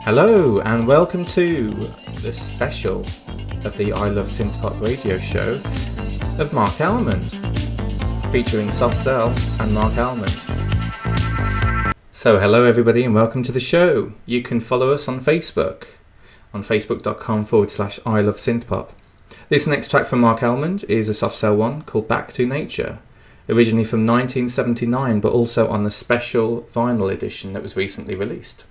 Hello and welcome to the special of the I Love Synthpop radio show of Marc Almond, featuring Soft Cell and Marc Almond. So hello everybody and welcome to the show. You can follow us on Facebook, on facebook.com/I Love Synthpop. This next track from Marc Almond is a Soft Cell one called Back to Nature, originally from 1979 but also on the special vinyl edition that was recently released.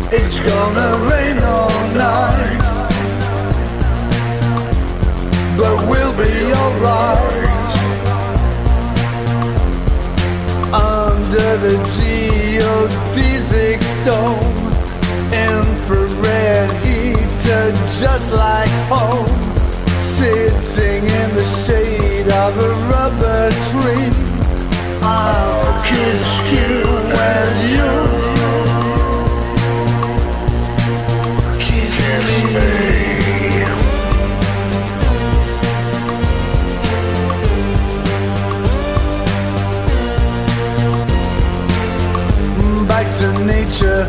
It's gonna rain all night, but we'll be alright. Under the geodesic dome, infrared heater just like home. Sitting in the shade of a rubber tree, I'll kiss you and you back to nature,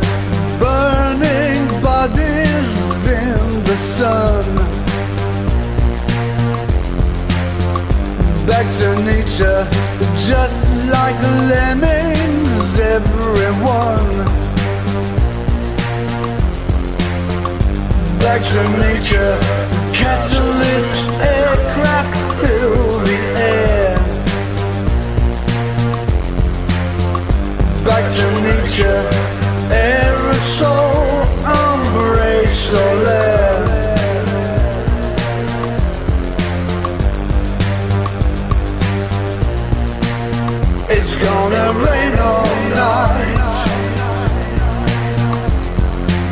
burning bodies in the sun. Back to nature, just like lemmings, everyone. Back to nature, catalyst aircraft fill the air. Back to nature, aerosol, ombre solaire. It's gonna rain all night,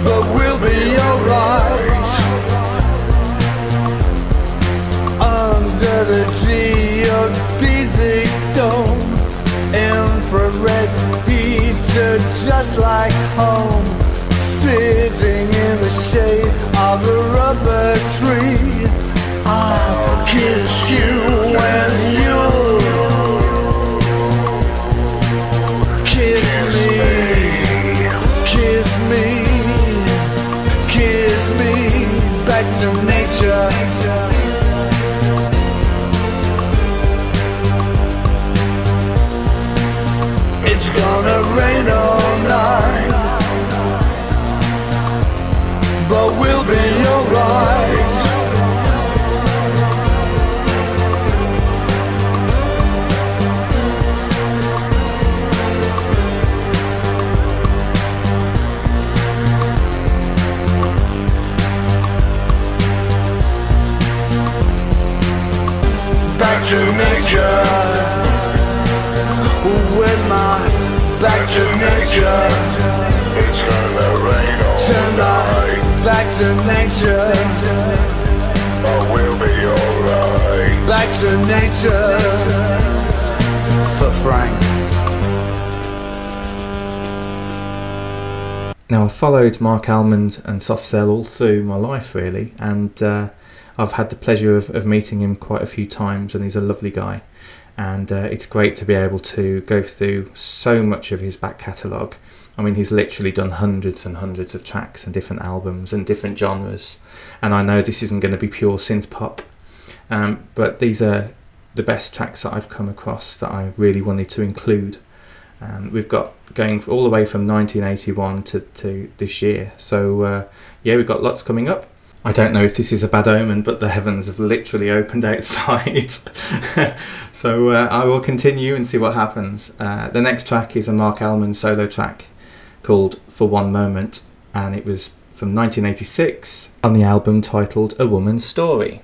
but we'll be alright. Under the geodesic dome, infrared heater just like home. Sitting in the shade of a rubber tree, I'll kiss you and you kiss me, kiss me, kiss me. Back to nature. It's gonna rain all night, but we'll be alright. Back to nature, with my back to nature. It's gonna rain all Tonight, night, back to nature, but we'll be alright. back to nature. For Frank. Now, I've followed Marc Almond and Soft Cell all through my life, really, and I've had the pleasure of meeting him quite a few times, and he's a lovely guy. And it's great to be able to go through so much of his back catalogue. I mean, he's literally done hundreds and hundreds of tracks and different albums and different genres. And I know this isn't going to be pure synth pop, but these are the best tracks that I've come across that I really wanted to include. We've got going all the way from 1981 to this year. So yeah, we've got lots coming up. I don't know if this is a bad omen, but the heavens have literally opened outside. So I will continue and see what happens. The next track is a Marc Almond solo track called For One Moment, and it was from 1986 on the album titled A Woman's Story.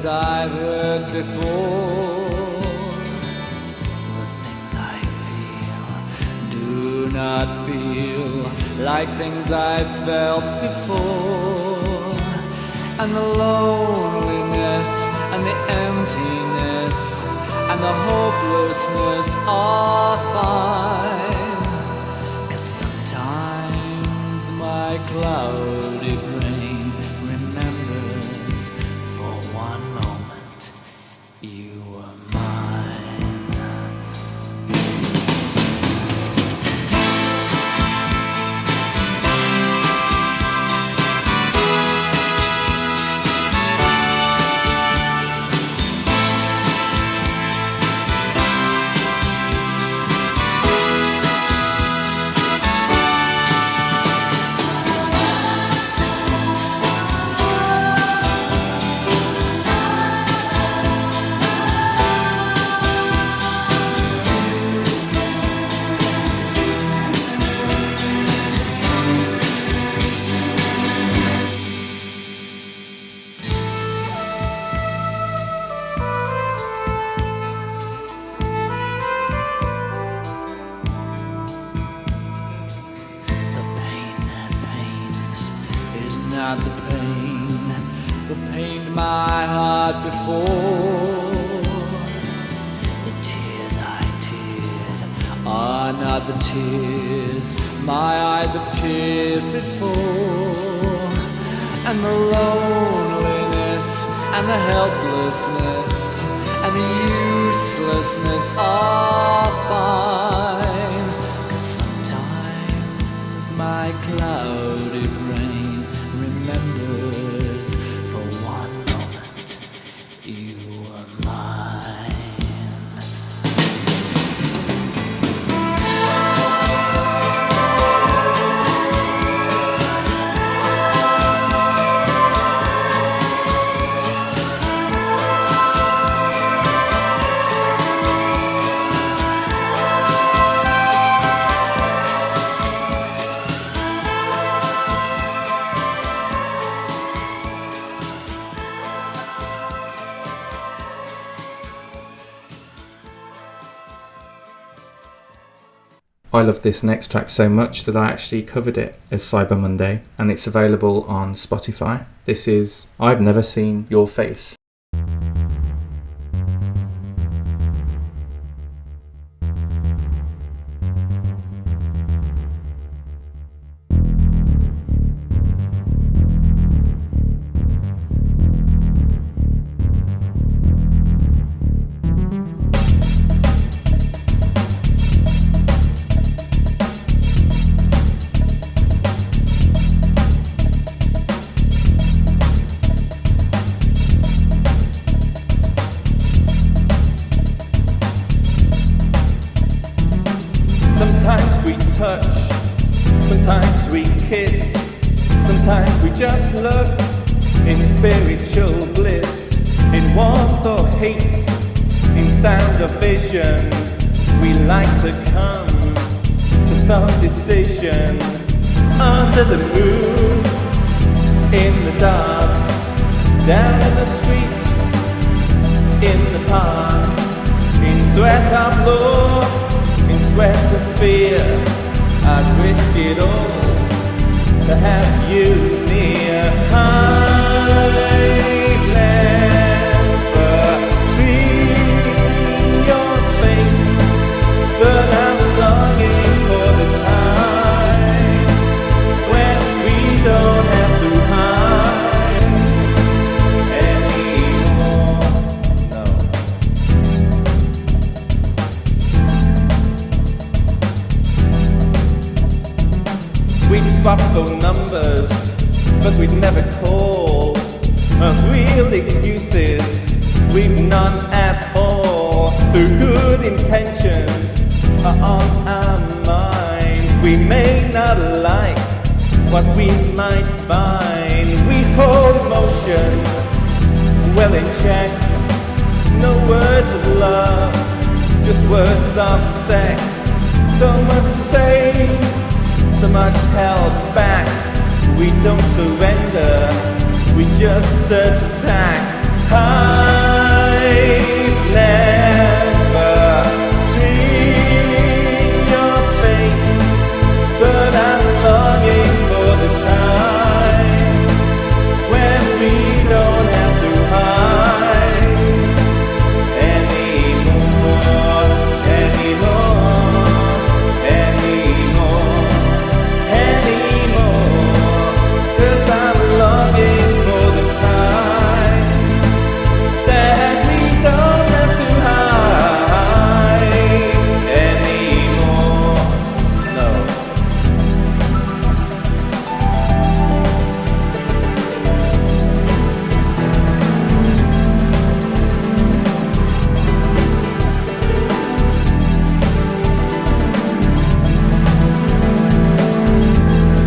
I've heard before. The things I feel do not feel like things I've felt before. And the loneliness and the emptiness and the hopelessness are fine. 'Cause sometimes my cloudy brain remembers for one moment you were mine. Not the pain my heart before. The tears I teared are not the tears my eyes have teared before. And the loneliness and the helplessness and the uselessness are fine. 'Cause sometimes my cloudy brain remembers for one moment you were mine. I love this next track so much that I actually covered it as Cyber Monday, and it's available on Spotify. This is I've Never Seen Your Face. Sometimes we touch, sometimes we kiss, sometimes we just look in spiritual bliss, in warmth or hate, in sound or vision. We like to come to some decision under the moon, in the dark, down in the street, in the park, in threat of law, in sweat of fear. I'd risk it all to have you near. I've never seen your face, but I'm longing for the time when we don't have to hide anymore. No. We'd swap phone numbers, but we'd never call. of real excuses. We've none at all. Through good intentions are on our mind. We may not like what we might find. We hold emotion well in check. No words of love, just words of sex. So much to say, so much held back. We don't surrender, we just attack. I've never seen your face, but I'm longing for the time when we don't have to hide anymore, anymore, anymore, anymore. 'Cause I'm longing for the time that we don't have to hide anymore. No.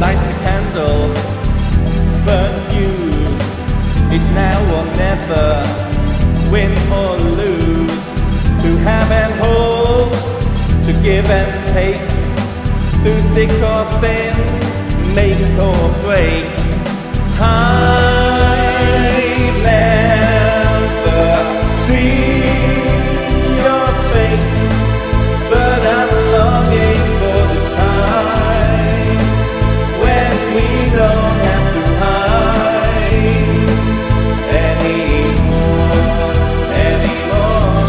Light the candle, burn fuse. It's now or never, win or lose. To have and hold, to give and take. Through thick or thin, make or break. I've never seen your face, but I'm longing for the time when we don't have to hide anymore, anymore,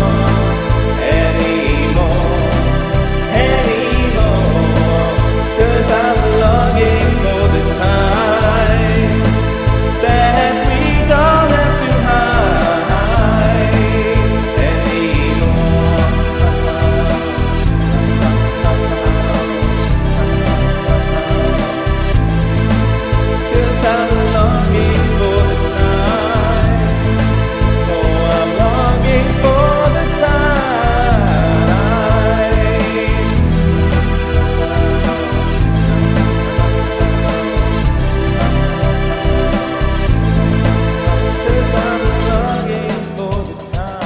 anymore, anymore. 'Cause I'm longing for the time that we don't have to hide anymore. 'Cause I'm longing for the time. Oh, I'm longing for the time. 'Cause I'm longing for the time.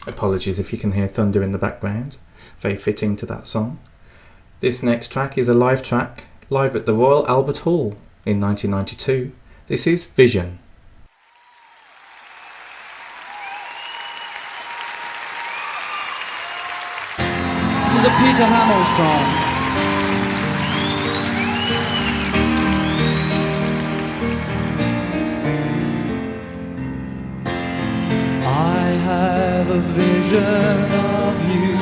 Apologies if you can hear thunder in the background, very fitting to that song. This next track is a live track, live at the Royal Albert Hall in 1992. This is Vision. This is a Peter Hamill song. I have a vision of you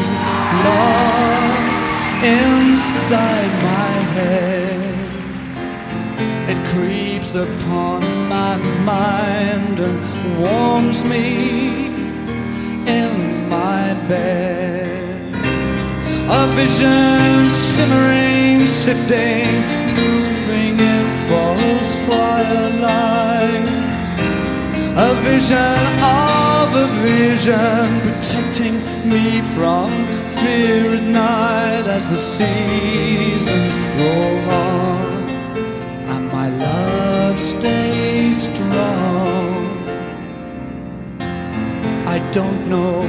locked inside my head. It creeps upon my mind and warms me in my bed. A vision shimmering, shifting, moving in false firelight. A vision of a vision, protecting me from fear at night as the seasons roll on and my love stays strong. I don't know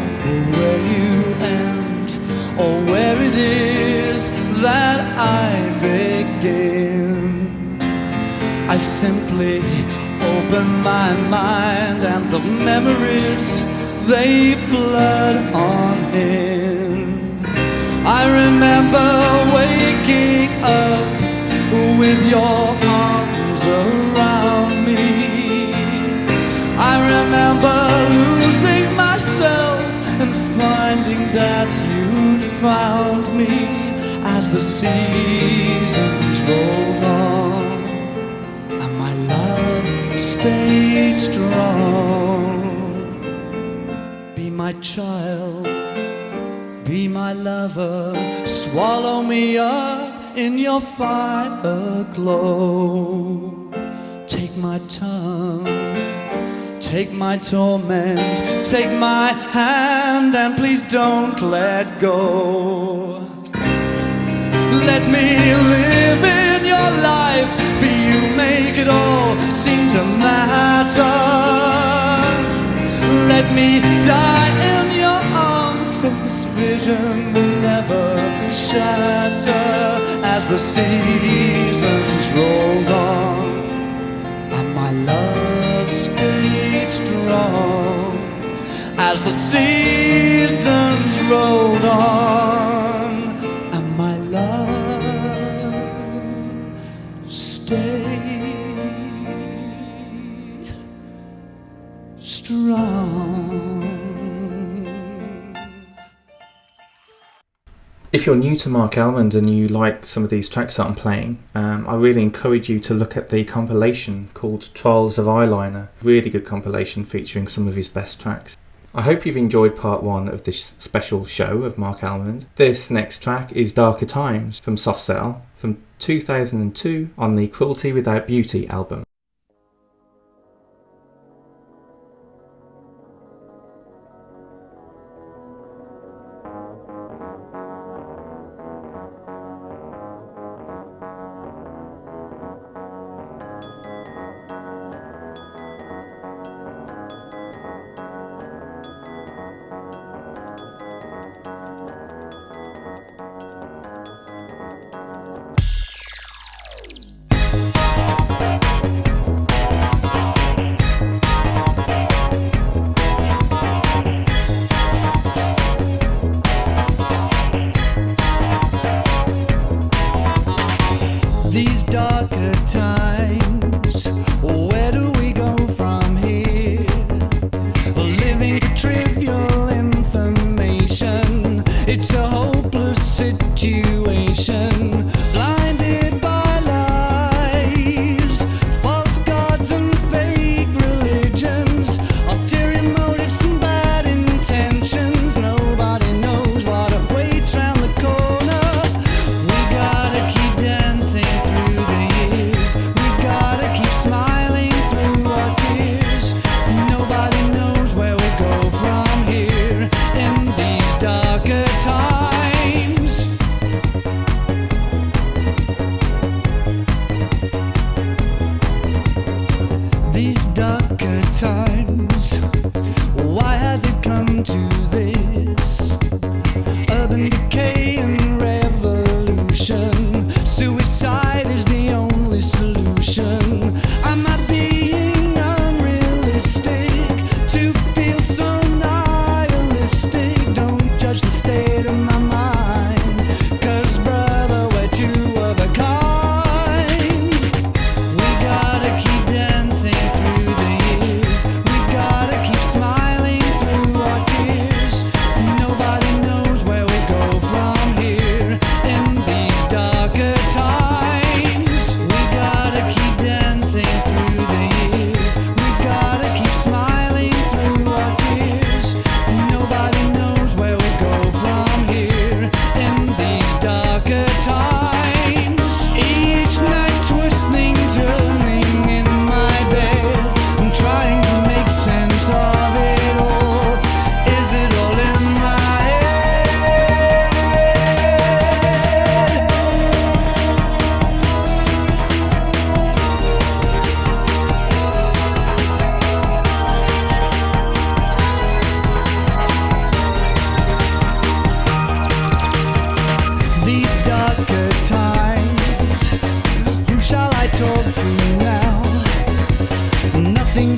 where you end or where it is that I begin. I simply open my mind and the memories, they flood on in. I remember waking up with your arms around me found me as the seasons rolled on, and my love stayed strong. Be my child, be my lover, swallow me up in your fire glow. Take my tongue, take my torment, take my hand, and please don't let go. Let me live in your life, for you make it all seem to matter. Let me die in your arms, so this vision will never shatter. As the seasons rolled on, and my love stayed strong. As the seasons rolled on, and my love stayed strong. If you're new to Marc Almond and you like some of these tracks that I'm playing, I really encourage you to look at the compilation called Trials of Eyeliner. Really good compilation featuring some of his best tracks. I hope you've enjoyed part 1 of this special show of Marc Almond. This next track is Darker Times from Soft Cell from 2002 on the Cruelty Without Beauty album. These darker times, where do we go from here? Living for trivial information, it's a hopeless situation. Blinded by lies, false gods and fake religions, ulterior motives and bad intentions. Nobody knows what awaits round the corner. We gotta keep dancing through the years. We gotta keep smiling through our tears. Nobody knows where we go from here in these darker times. These darker times, why has it come to this? Urban decay and revolution, suicide is the only solution. Am I being unrealistic to feel so nihilistic? Don't judge the state of my mind, 'cause brother, we're two of a kind. We gotta keep dancing through the years. We gotta keep smiling through our tears. Nobody knows where we go from here in these darker times. We gotta keep dancing through the years. We gotta keep smiling through our tears. Nobody knows where we go from here in these darker times. Each night twisting, turning in my bed, I'm trying to make sense of it all. Is it all in my head? These darker times, who shall I talk to now? Nothing